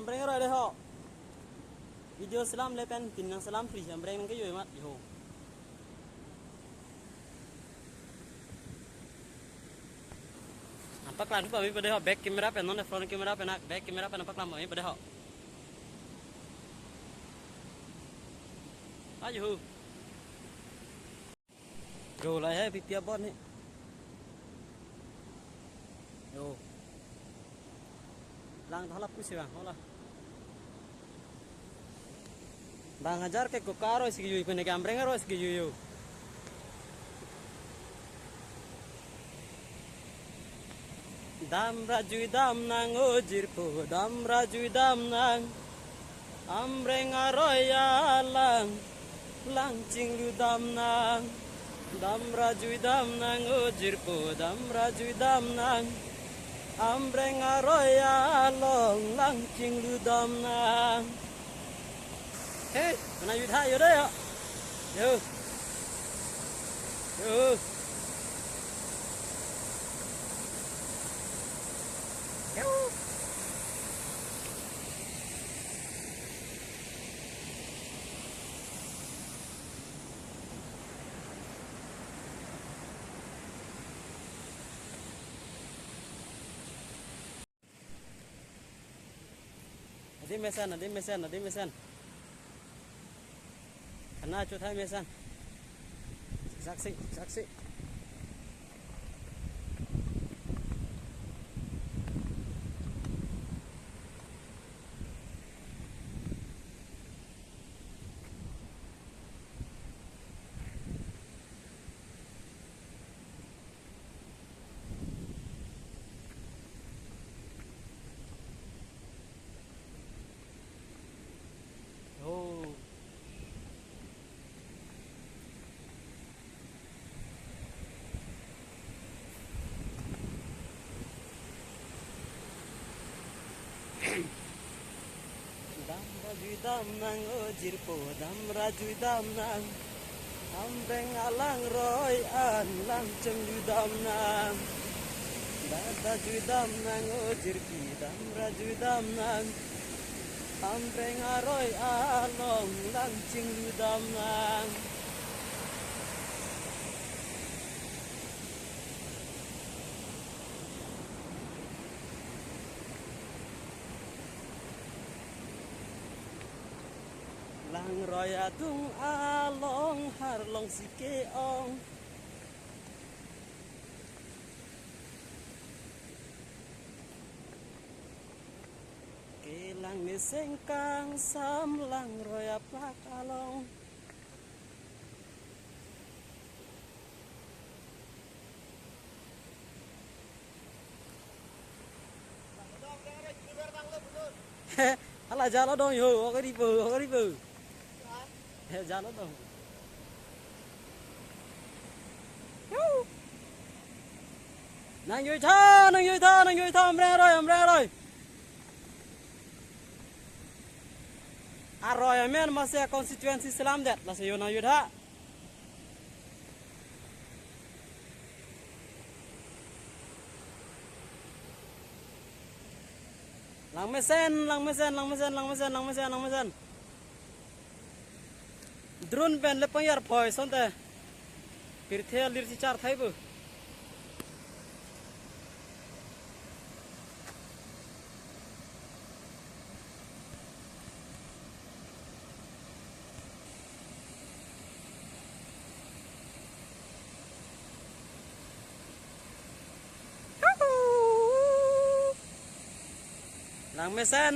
ambreng rồi đây họ video selam lepen tinang selam free ambreng cái gì mà yo nampak lah lupa pada họ back camera pen non front camera pen back camera pen nampak lah pada họ ayo rồi lại hết pipia bon ấy yo lang thalap ku siwa hola bang hajar ke kokaro sigi yu pene kambreng ro sigi yu dam raju dam nang ojirpo dam raju dam nang ambreng aroya lang cinglu dam nang dam raju dam nang ojirpo dam raju dam nang ambreng aroya lang cinglu dam nang hey kena yudha yo deh yo yo Nanti mesan. Kena cutai mesan. Saksi. Dam raju dam nang ojirpo dam raju dam nang ambreng alang roy an lang cengju dam nang raju dam nang ojirpi dam raju dam nang ambreng aroy along lang cengju dam nang lang roya tung along har long sike ong ke lang ni sengkang sam lang roya plak along ala jalo dong yo cái đi bự jalo dong nang yui tha amre rồi arroy men masih konstituensi Islam det la sayo nang yui tha lang mesen drone pen le panyar phoi sonte pirthe lir si char thai bu lang mesen